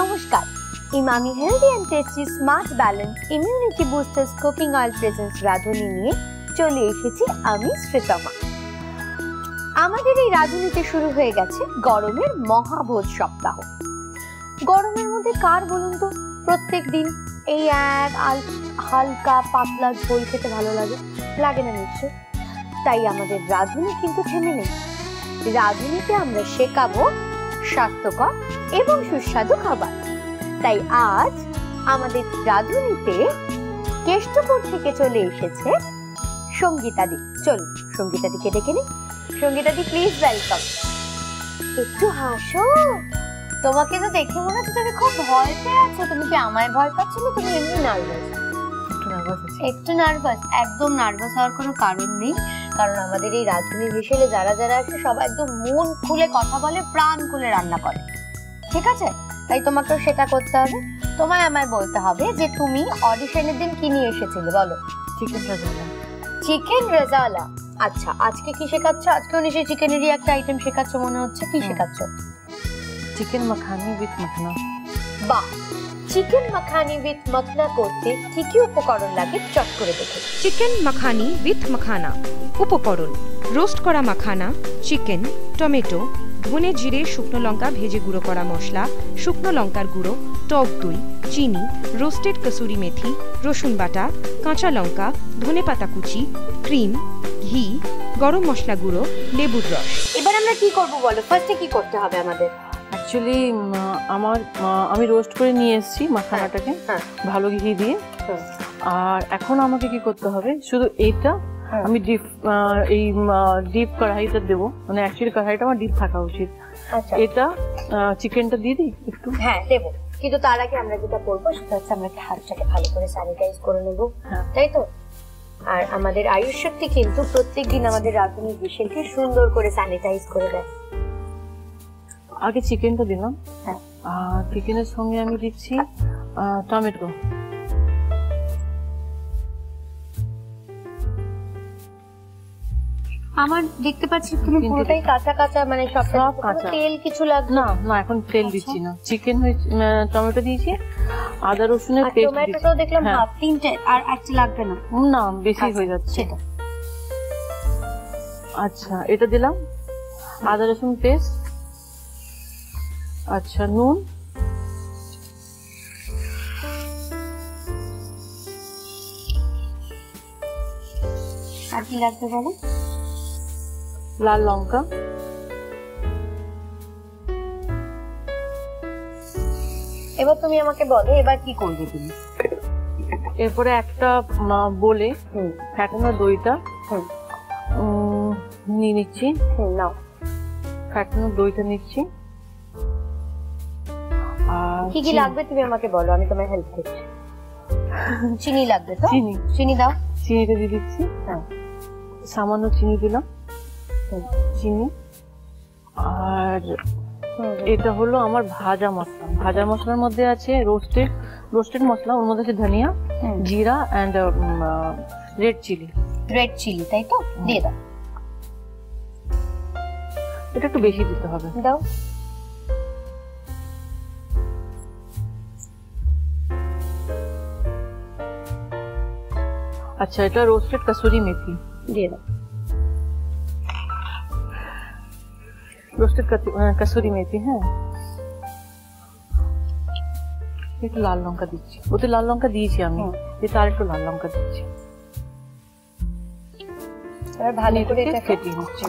নমস্কার, Emami healthy and tasty smart balance immunity boosters cooking oil presence Radhuni নিয়ে চলে এসেছি আমি শ্রীতমা। আমাদের এই রাঁধুনিতে শুরু হয়ে গেছে গরমের মহাভোজ সপ্তাহ। গরমের মধ্যে কার বলুন তো প্রত্যেক দিন এই এক হালকা পাতলা ঝোল খেতে ভালো লাগে? লাগে না নিশ্চয়? তাই আমাদের রাঁধুনি কিন্তু থেমে নেই। রাঁধুনিতে আমরা শেখাবো স্বাস্থ্যকর এবং সুস্বাদু খাবার। তাই আজ আমাদের রাঁধুনিতে কেষ্টপুর থেকে চলে এসেছে সঙ্গীতাদি। চলুন সঙ্গীতাদিকে ডেকে নিই। সঙ্গীতাদি প্লিজ ওয়েলকাম। একটু হাসো, তোমাকে তো দেখে মনে হচ্ছে তুমি খুব ভয় পেয়ে আছো। তুমি কি আমায় ভয় পাচ্ছ না? তুমি এমনি নার্ভাস? একটু নার্ভাস? একদম নার্ভাস হওয়ার কোনো কারণ নেই, কারণ আমাদের এই রাঁধুনি বিশেষে যারা যারা আছে সবাই একদম মন খুলে কথা বলে, প্রাণ খুলে রান্না করে, ঠিক আছে? তাই তোমাকেও সেটা করতে হবে। তোমায় আমায় বলতে হবে যে তুমি অডিশনের দিন কি নিয়ে এসেছিলে, বলো। চিকেন রেজালা। চিকেন রেজালা, আচ্ছা। আজকে কি শেখাচ্ছ? আজকেও নিশ্চয়ই চিকেনেরই একটা আইটেম শেখাচ্ছ মনে হচ্ছে। কি শেখাচ্ছ? Chicken makhani with makhana. বাহ, চিকেন মাখানি উইথ মাখনা করতে কি কি উপকরণ লাগে চট করে দেখো। চিকেন মাখানি উইথ মাখানা উপকরণ: রোস্ট করা মাখানা, চিকেন, টমেটো, ধনে জিরে শুকনো লঙ্কা ভেজে গুঁড়ো করা মশলা, শুকনো লঙ্কার গুঁড়ো, টক দই, চিনি, রোস্টেড কসুরি মেথি, রসুন বাটা, কাঁচা লঙ্কা, ধনেপাতা কুচি, ক্রিম, ঘি, গরম মশলা গুঁড়ো, লেবুর রস। এবার আমরা কি করব বলো? ফার্স্টে কি করতে হবে আমাদের? অ্যাকচুয়ালি আমি রোস্ট করে নিয়ে এসেছি মাখানাটাকে ভালো ঘি দিয়ে। আর এখন আমাকে কি করতে হবে, শুধু এইটা আমি ডিপ কড়াইটা দেবো, মানে অ্যাকচুয়ালি কড়াইটা আমার ডিপ থাকা উচিত। এটা চিকেনটা দিয়ে দিই একটু। হ্যাঁ দেবো, কিন্তু তার আগে আমরা যেটা করবো সেটা হচ্ছে আমরা হাতটাকে ভালো করে স্যানিটাইজ করে নেবো, তাই তো? আর আমাদের আয়ুষ শক্তি কিন্তু প্রত্যেকদিন আমাদের রাঁধুনি বিশেষকে সুন্দর করে স্যানিটাইজ করে দেয়। আগে চিকেনটা দিলাম, আর চিকেনের সঙ্গে আমি দিচ্ছি টমেটো। আমার দেখতে পাচ্ছি তুমি পুরোটাই কাঁচা কাঁচা, মানে সব কাঁচা, তেল কিছু লাগবে না? না এখন তেল দিচ্ছি না। চিকেন টমেটো দিয়েছি, আদা রসুনের পেস্ট দিয়েছি। টমেটোটাও দেখলাম হাফ, তিনটে, আর একটা লাগবে না? না, বেশি হয়ে যাচ্ছে। আচ্ছা, এটা দিলাম আদা রসুন পেস্ট। আচ্ছা, নুন, আর কি লাগবে বলো? লাল লঙ্কা, এবার তুমি আমাকে বলো এবার কি করবে তুমি? এরপরে একটা বলে ফ্যাটানো দইটা নিয়ে নিচ্ছি। নাও, ফ্যাটানো দইটা নিচ্ছি। কি কি লাগবে তুমি আমাকে বলো, আমি তোমায় হেল্প করছি। চিনি লাগবে তো? চিনি দাও। চিনিটা দিয়ে দিচ্ছি। সামান্য চিনি দিলাম, চিনি। আর এটা হলো আমার ভাজা মশলা। ভাজা মশলার মধ্যে আছে রোস্টেড মশলা, ওর মধ্যে আছে ধনিয়া, জিরা এন্ড রেড চিলি, তাই তো? দিয়ে দাও। এটা একটু বেশি দিতে হবে। দাও। আচ্ছা, এটা রোস্টেড কসুরি মেথি দিয়ে দাও। রোস্টেড কসুরি মেথি। হ্যাঁ, একটু লাল লঙ্কা দিচ্ছি। ওতে লাল লঙ্কা দিয়েছি আমি, এটা আর একটু লাল লঙ্কা দিচ্ছি। এবার ভালো করে এটা ফেটিয়ে নিচ্ছি।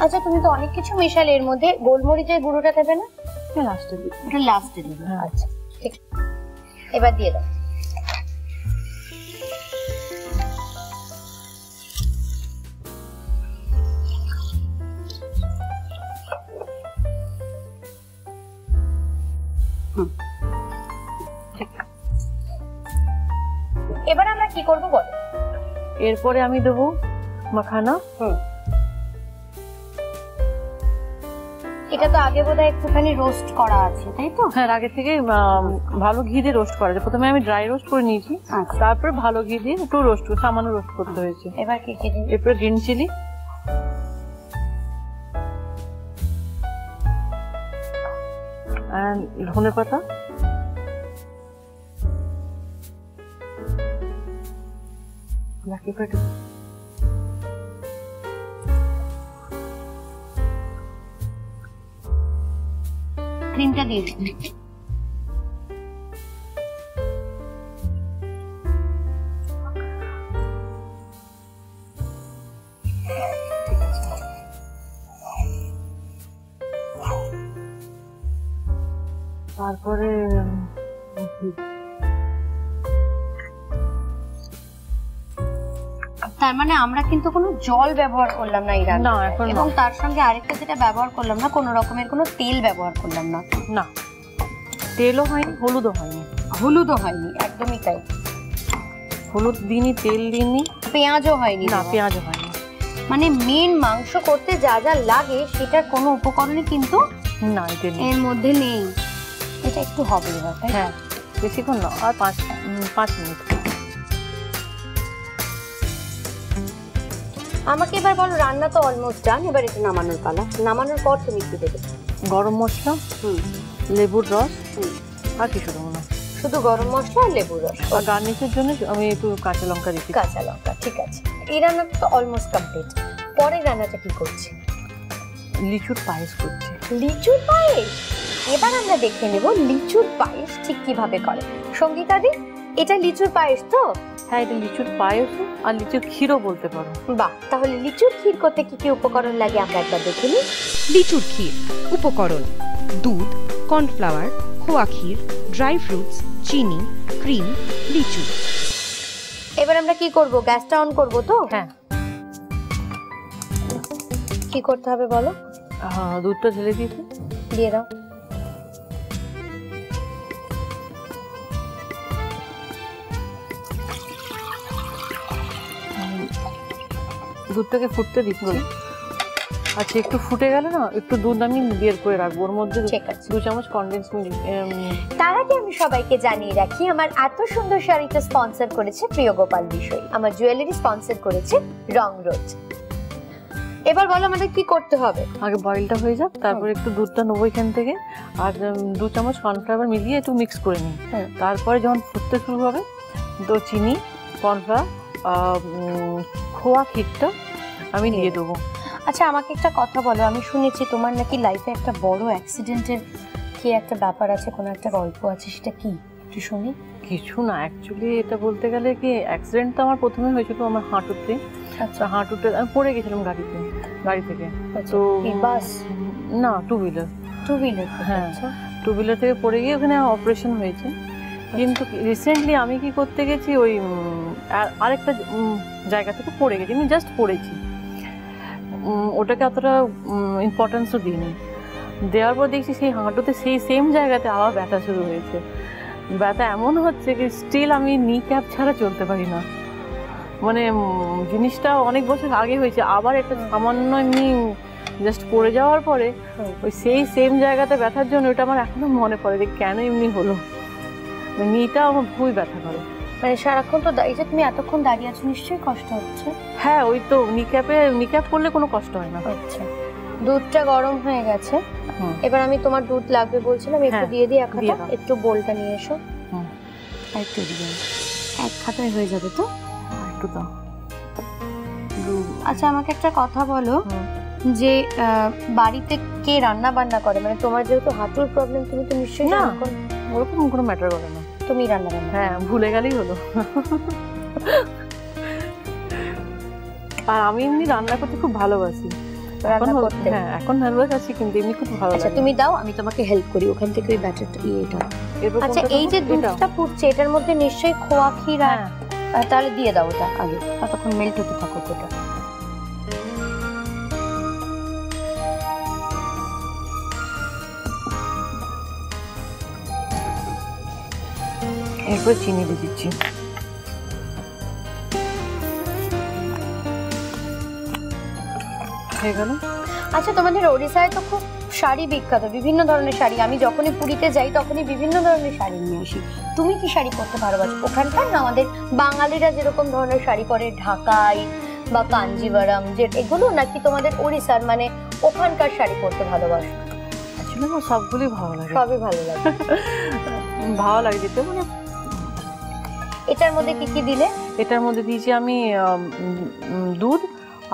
আচ্ছা, তুমি তো অনেক কিছু মেশালে, এর মধ্যে গোলমরিচের গুঁড়োটা দেবে না? হ্যাঁ, লাস্টে দিই। এটা লাস্টে দিবে। আচ্ছা ঠিক, এবার দিয়ে দাও। এবার আমরা কি করবো বলো? এরপরে আমি দেবো মাখানা। এটা তো আগে বোধহয় একটুখানি রোস্ট করা আছে, তাই তো? হ্যাঁ, আগে থেকে ভালো ঘি দিয়ে রোস্ট করা আছে। প্রথমে আমি ড্রাই রোস্ট করে নিয়েছি, তারপরে ভালো ঘি দিয়ে একটু সামান্য রোস্ট করতে হয়েছে। এবার কি কি দিই? এরপরে গ্রিন চিলি, and ধনে পাতা, black pepper, ক্রিমটা দিয়ে দিন। তারপরে তার মানে আমরা কিন্তু কোনো জল ব্যবহার করলাম না এই রান্না, না, এখন না। এবং তার সঙ্গে আরেকটা যেটা ব্যবহার করলাম না, কোনো রকমের কোনো তেল ব্যবহার করলাম না। না, তেলও হয়নি, হলুদও হয়নি। হলুদও হয়নি, একদমই তাই। হলুদ দিইনি, তেল দিইনি, পেঁয়াজও হয়নি। না পেঁয়াজও হয়নি। মানে মেন মাংস করতে যা যা লাগে সেটার কোনো উপকরণই কিন্তু না এতে নেই। এর মধ্যে নেই। এটা একটু হবে এবার, তাই? হ্যাঁ, বেশিক্ষণ না, আর 5 মিনিট। আমাকে এবার বলো, রান্না তো অলমোস্ট ডান, এবার এটা নামানোর পালা। নামানোর পর তুমি কি দেবে? গরম মশলা, লেবুর রস, আর কিছু দেবো না, শুধু গরম মশলা আর লেবুর রস। আর গার্নিশের জন্য আমি একটু কাঁচা লঙ্কা দিচ্ছি। কাঁচা লঙ্কা, ঠিক আছে। এই রান্নাটা তো অলমোস্ট কমপ্লিট। পরের রান্নাটা কি করছি? লিচুর পায়েস করছি। লিচুর পায়েস। এবার আমরা দেখে নেব লিচুর পায়েস ঠিক কিভাবে করে। সঙ্গীতা দি, এটা লিচুর পায়েস তো? হ্যাঁ, এটা লিচুর পায়েসও আর লিচুর ক্ষীরও বলতে পারো। বাহ, তাহলে লিচুর ক্ষীর করতে কি কি উপকরণ লাগে আমরা একবার দেখে নিই। লিচুর ক্ষীর উপকরণ: দুধ, কর্নফ্লাওয়ার, খোয়া ক্ষীর, ড্রাই ফ্রুটস, চিনি, ক্রিম, লিচু। এবার আমরা কি করব? গ্যাসটা অন করব তো? হ্যাঁ। কি করতে হবে বলো? দুধটা ঢেলে দিয়েছি, দিয়ে দাও। দুধটাকে ফুটতে দিচ্ছি। আচ্ছা, একটু ফুটে গেলে না, একটু দুধ আমি বের করে রাখবো, ওর মধ্যে 2 চামচ কনডেন্স মিল্ক। তার আগে আমি সবাইকে জানিয়ে রাখি, আমার এত সুন্দর শাড়িটা স্পন্সর করেছে প্রিয় গোপাল বিষয়, আমার জুয়েলারি স্পন্সর করেছে রং রোজ। এবার বলো আমাদের কি করতে হবে? আগে বয়েলটা হয়ে যাক, তারপর একটু দুধটা নেবো এখান থেকে, আর 2 চামচ কর্নফ্লাওয়ার মিলিয়ে একটু মিক্স করে নিই। তারপরে যখন ফুটতে শুরু হবে তো চিনি, কর্নফ্লাওয়ার, খোয়া ক্ষীরটা আমি দিয়ে দেবো। আচ্ছা, আমাকে একটা কথা বলো, আমি শুনেছি তোমার নাকি লাইফে একটা বড় অ্যাক্সিডেন্টের কি একটা ব্যাপার আছে, কোনো একটা গল্প আছে, সেটা কি একটু শুনি। কিছু না, অ্যাকচুয়ালি এটা বলতে গেলে কি, অ্যাক্সিডেন্টটা আমার প্রথমে হয়েছিল আমার হাঁটুতে। আচ্ছা, হাঁটুতে আমি পড়ে গেছিলাম গাড়ি থেকে। তো বাস না, টু হুইলার। হ্যাঁ, টু হুইলার থেকে পড়ে গিয়ে ওখানে অপারেশন হয়েছে। কিন্তু রিসেন্টলি আমি কি করতে গেছি, ওই আরেকটা জায়গা থেকে পড়ে গেছি, আমি জাস্ট পড়েছি, ওটাকে অতটা ইম্পর্টেন্সও দিইনি। দেওয়ার পর দেখছি সেই হাঁটুতে সেই সেম জায়গাতে আবার ব্যথা শুরু হয়েছে। ব্যথা এমন হচ্ছে কি স্টিল আমি নি ক্যাপ ছাড়া চলতে পারি না। মানে জিনিসটা অনেক বছর আগে হয়েছে, আবার একটা সামান্য এমনি জাস্ট পড়ে যাওয়ার পরে ওই সেই সেম জায়গাতে ব্যথার জন্য ওটা আমার এখনো মনে পড়ে যে কেন এমনি হলো। নিটা আমার খুবই ব্যথা করে। মানে সারাক্ষণ তো এই যে তুমি এতক্ষণ দাঁড়িয়ে আছো, নিশ্চয়ই কষ্ট হচ্ছে। হ্যাঁ, ওই তো নিক্যাপ করলে কোনো কষ্ট হয় না। আচ্ছা, দুধটা গরম হয়ে গেছে, এবার আমি তোমার দুধ লাগবে বলছিলাম, একটু দিয়ে দিই। এক হাতা, একটু বোলটা নিয়ে এসো। একটু দিয়ে, এক খাতায় হয়ে যাবে তো? একটু দাও। আচ্ছা, আমাকে একটা কথা বলো, যে বাড়িতে কে রান্না বান্না করে? মানে তোমার যেহেতু হাঁটুর প্রবলেম, তুমি তো নিশ্চয়ই না, ওরকম কোনো ম্যাটার করে না, তুমি রান্না বান্না। হ্যাঁ, ভুলে গেলেই হলো। আর আমি এমনি রান্না করতে খুব ভালোবাসি। হ্যাঁ, এখন নার্ভাস আছি, কিন্তু এমনি খুব ভালো লাগে। তুমি দাও, আমি তোমাকে হেল্প করি ওখান থেকে ওই ব্যাটারটা এটা। আচ্ছা, এই যে দুধটা ফুটছে, এটার মধ্যে নিশ্চয়ই খোয়া ক্ষীর, তাহলে দিয়ে দাও ওটা আগে, ততক্ষণ মেল্ট হতে থাকুক ওটা। এরপর চিনি দিয়ে দিচ্ছি। হয়ে গেল। আচ্ছা, তোমাদের ওড়িশায় তো খুব শাড়ি বিখ্যাত, বিভিন্ন ধরনের শাড়ি। আমি যখনই পুরীতে যাই তখনই বিভিন্ন ধরনের শাড়ি নিয়ে আসি। তুমি কি শাড়ি পরতে ভালোবাসো ওখানকার? না, আমাদের বাঙালিরা যেরকম ধরনের শাড়ি পরে, ঢাকাই বা কাঞ্জিভারাম, যে এগুলো, নাকি তোমাদের ওড়িশার মানে ওখানকার শাড়ি পরতে ভালোবাসো? অ্যাকচুয়ালি আমার সবগুলোই ভালো লাগে, সবই ভালো লাগে। ভালো লাগে যেতে মানে। এটার মধ্যে কি কি দিলে? এটার মধ্যে দিয়েছি আমি দুধ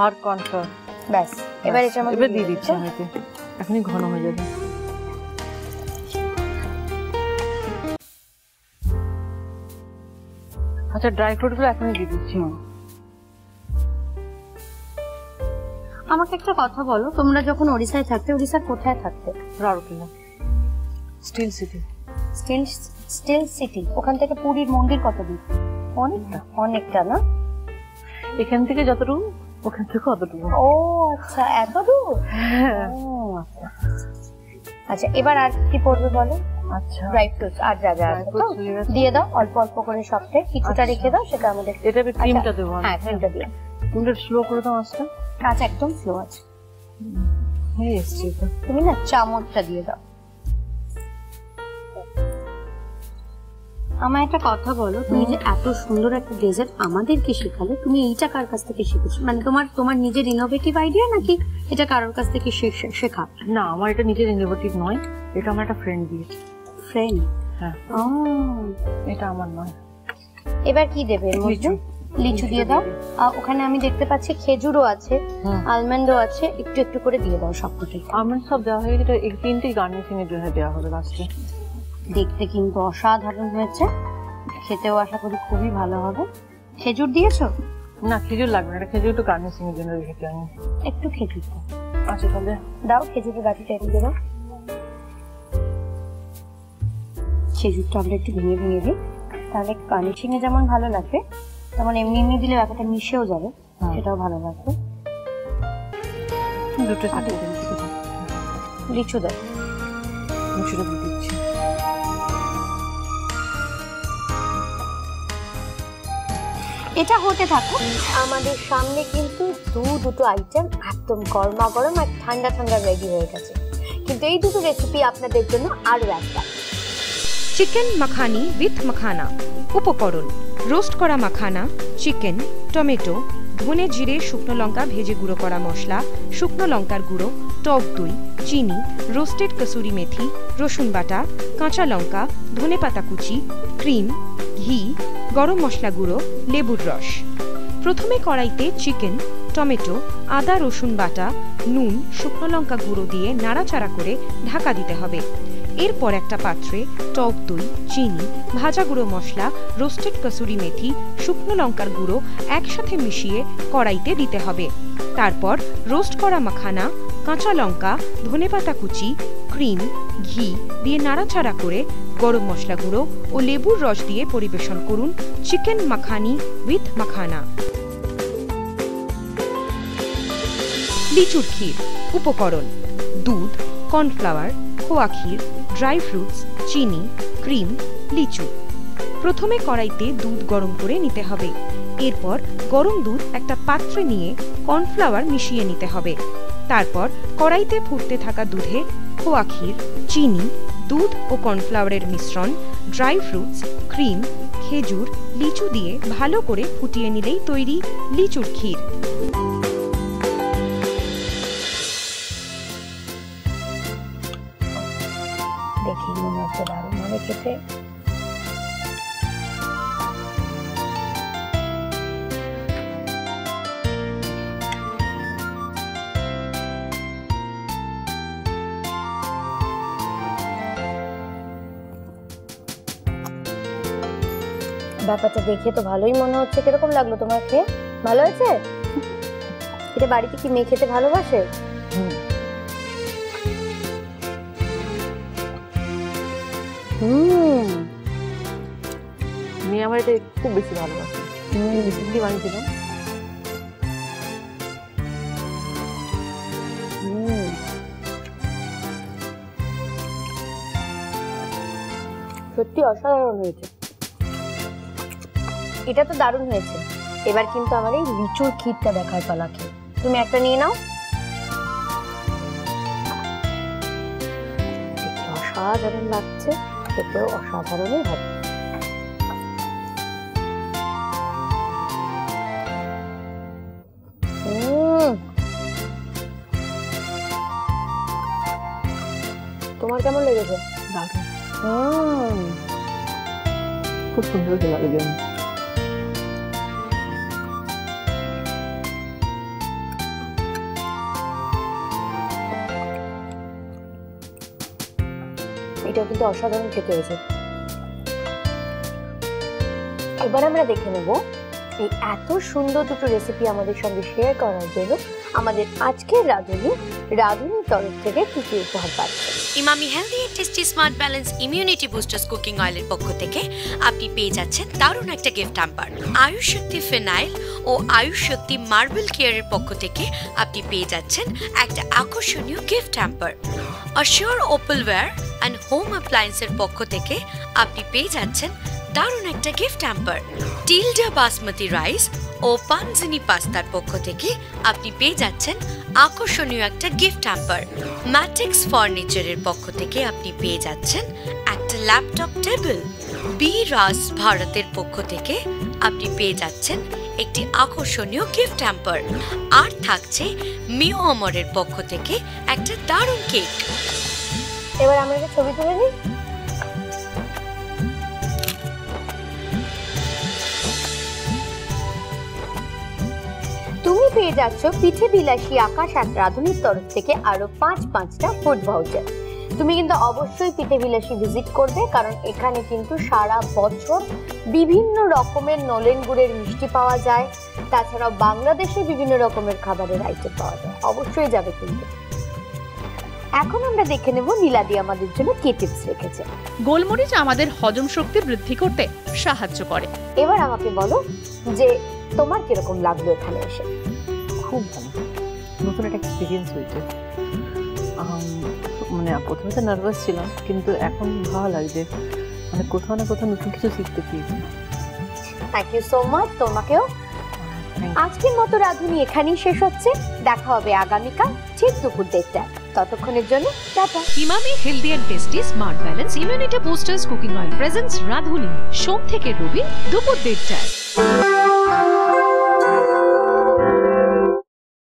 আর কর্নফ্লাওয়ার। ব্যাস, এবার এটার মধ্যে এবার দিয়ে দিচ্ছি আমি, এখনই ঘন হয়ে যাবে। আচ্ছা, ড্রাই ফ্রুট গুলো এখনই দিয়ে দিচ্ছি। আমাকে একটা কথা বলো, তোমরা যখন ওড়িশায় থাকতে, ওড়িশার কোথায় থাকতে? Rourkela, still city. Still city, ওখান থেকে পুরীর মন্দির কত দূর? অনেকটা, অনেকটা না? এখান থেকে যতটুকু, ওখান থেকে অতটুকু। ও আচ্ছা, এত দূর। আচ্ছা, এবার আর কি পড়বে বলো? আচ্ছা, ড্রাই ফ্রুটস আর যা যা আছে তো দিয়ে দাও, অল্প অল্প করে সবটাই, কিছুটা রেখে দাও, সেটা আমাদের। এটা আমি ক্রিমটা দেবো। হ্যাঁ, ক্রিমটা দিও। ক্রিমটা স্লো করে দাও আজকে। কাজ একদম স্লো আছে। হয়ে এসছে এটা। তুমি না চামচটা দিয়ে দাও। আমার একটা কথা বলো, তুমি যে এত সুন্দর একটা ডেজার্ট আমাদেরকে শেখালে, তুমি এইটা কার কাছ থেকে শিখেছো? মানে তোমার নিজের ইনোভেটিভ আইডিয়া নাকি এটা কারোর কাছ থেকে শেখা? না, আমার এটা নিজের ইনোভেটিভ নয়, এটা আমার একটা ফ্রেন্ড দিয়েছে। ফ্রেন্ড? হ্যাঁ। ও, এটা আমার নয়। এবার কি দেবে এর মধ্যে? লিচু দিয়ে দাও। ওখানে আমি দেখতে পাচ্ছি খেজুরও আছে, আলমন্ডও আছে, একটু একটু করে দিয়ে দাও সবকটাই। আমন্ড সব দেওয়া হয়ে গেছে, এই তিনটে গার্নিশিং এর জন্য দেওয়া হবে লাস্টে। দেখতে কিন্তু অসাধারণ হয়েছে, খেতেও আশা করি খুবই ভালো হবে। খেজুর দিয়েছো? না, খেজুর লাগবে না, এটা খেজুর একটু গার্নিশিং এর জন্য রেখেছি আমি। একটু খেজুর দাও। আচ্ছা, তাহলে দাও, খেজুরের বাটিটা একটু দাও। খেজুরটা আমরা একটু ভেঙে ভেঙে দিই, তাহলে গার্নিশিং এ যেমন ভালো লাগবে, তেমন এমনি এমনি দিলে ব্যাপারটা মিশেও যাবে, সেটাও ভালো লাগবে। দুটো সাথে লিচু দাও। লিচুটা দিয়ে দিচ্ছি। এটা হতে থাকো, আমাদের সামনে কিন্তু দুটো আইটেম একদম গরমা গরম আর ঠান্ডা ঠান্ডা রেডি হয়ে গেছে। কিন্তু এই দুটো রেসিপি আপনাদের জন্য আরো একটা। Chicken makhani with makhana. উপকরণ: রোস্ট করা মাখানা, চিকেন, টমেটো, ধনে জিরে শুকনো লঙ্কা ভেজে গুঁড়ো করা মশলা, শুকনো লঙ্কার গুঁড়ো, টক দই, চিনি, রোস্টেড কসুরি মেথি, রসুন বাটা, কাঁচা লঙ্কা, ধনেপাতা কুচি, ক্রিম, ঘি, গরম মশলা গুঁড়ো, লেবুর রস। প্রথমে কড়াইতে চিকেন, টমেটো, আদা রসুন বাটা, নুন, শুকনো লঙ্কা গুঁড়ো দিয়ে নাড়াচাড়া করে ঢাকা দিতে হবে। এরপর একটা পাত্রে টক দই, চিনি, ভাজা গুঁড়ো মশলা, রোস্টেড কসুরি মেথি, শুকনো লঙ্কার গুঁড়ো একসাথে মিশিয়ে কড়াইতে দিতে হবে। তারপর রোস্ট করা মাখানা, কাঁচা লঙ্কা, ধনেপাতা কুচি, ক্রিম, ঘি দিয়ে নাড়াচাড়া করে গরম মশলা গুঁড়ো ও লেবুর রস দিয়ে পরিবেশন করুন চিকেন মাখানি উইথ মাখানা। লিচুর ক্ষীর। উপকরণ: দুধ, কর্নফ্লাওয়ার, খোয়া ক্ষীর, ড্রাই ফ্রুটস, চিনি, ক্রিম, লিচু। প্রথমে কড়াইতে দুধ গরম করে নিতে হবে। এরপর গরম দুধ একটা পাত্রে নিয়ে কর্নফ্লাওয়ার মিশিয়ে নিতে হবে। তারপর কড়াইতে ফুটতে থাকা দুধে খোয়া ক্ষীর, চিনি, দুধ ও কর্নফ্লাওয়ারের মিশ্রণ, ড্রাই ফ্রুটস, ক্রিম, খেজুর, লিচু দিয়ে ভালো করে ফুটিয়ে নিলেই তৈরি লিচুর ক্ষীর। দেখি মনে হচ্ছে দারুণ হবে খেতে। ব্যাপারটা দেখে তো ভালোই মনে হচ্ছে। কিরকম লাগলো তোমার খেয়ে? ভালো হয়েছে? এটা বাড়িতে কি মেয়ে খেতে ভালোবাসে? মেয়ে আমার এটা খুব বেশি ভালোবাসে। রিসেন্টলি বানিয়েছিলাম। সত্যি অসাধারণ হয়েছে। এটা তো দারুণ হয়েছে। এবার কিন্তু আমার এই লিচুর ক্ষীরটা দেখার পালা। খেয়ে তুমি একটা নিয়ে নাও। অসাধারণ লাগছে, খেতেও অসাধারণই হবে। তোমার কেমন লেগেছে? দারুণ, খুব সুন্দর লাগে। এটা কিন্তু অসাধারণ খেতে হয়েছে। এবার আমরা দেখে নেব এই এত সুন্দর দুটো রেসিপি আমাদের সঙ্গে শেয়ার করার জন্য আমাদের আজকের রাঁধুনির তরফ থেকে কি কি উপহার পাচ্ছে। Emami healthy and tasty smart balance immunity boosters cooking অয়েলের পক্ষ থেকে আপনি পেয়ে যাচ্ছেন দারুণ একটা gift hamper. Ayush Shakti phenyl ও আয়ুষ শক্তি মার্বেল কেয়ারের পক্ষ থেকে আপনি পেয়ে যাচ্ছেন একটা আকর্ষণীয় gift hamper. Assure opalware and home অ্যাপ্লায়েন্সের পক্ষ থেকে আপনি পেয়ে যাচ্ছেন দারুণ একটা gift hamper. Tilda basmati rice ও পানজিনি পাস্তার পক্ষ থেকে আপনি পেয়ে যাচ্ছেন আকর্ষণীয় একটা গিফট হ্যাম্পার। ম্যাট্রিক্স ফার্নিচারের পক্ষ থেকে আপনি পেয়ে যাচ্ছেন একটা ল্যাপটপ টেবিল। বি রাস ভারতের পক্ষ থেকে আপনি পেয়ে যাচ্ছেন একটি আকর্ষণীয় গিফট হ্যাম্পার। আর থাকছে মিও অমরের পক্ষ থেকে একটা দারুণ কেক। এবার আমরা একটা ছবি তুলে নিই। তুমি পেয়ে যাচ্ছ পিঠে বিলাসী আকাশ আর রাঁধুনির তরফ থেকে আরো 5টা ফুড ভাউচার। তুমি কিন্তু অবশ্যই পিঠে বিলাসী ভিজিট করবে, কারণ এখানে কিন্তু সারা বছর বিভিন্ন রকমের নলেন গুড়ের মিষ্টি পাওয়া যায়। তাছাড়াও বাংলাদেশে বিভিন্ন রকমের খাবারের আইটেম পাওয়া যায়, অবশ্যই যাবে কিন্তু। এখন আমরা দেখে নেব নীলাদি আমাদের জন্য কি টিপস রেখেছে। গোলমরিচ আমাদের হজম শক্তি বৃদ্ধি করতে সাহায্য করে। এবার আমাকে বলো যে তোমার কিরকম লাগলো এখানে এসে? খুব ভালো, নতুন একটা এক্সপিরিয়েন্স হয়েছে। মানে প্রথমে তো নার্ভাস ছিলাম, কিন্তু এখন ভালো লাগছে, মানে কোথাও না কোথাও নতুন কিছু শিখতে পেয়েছি। থ্যাংক ইউ সো মাচ তোমাকেও। আজকের মতো রাঁধুনি এখানেই শেষ হচ্ছে। দেখা হবে আগামীকাল ঠিক দুপুর 1:30টায়। ততক্ষণের জন্য tata. Emami healthy and tasty smart balance immunity boosters cooking oil presents Radhuni, সোম থেকে রবি দুপুর 1:30টায়।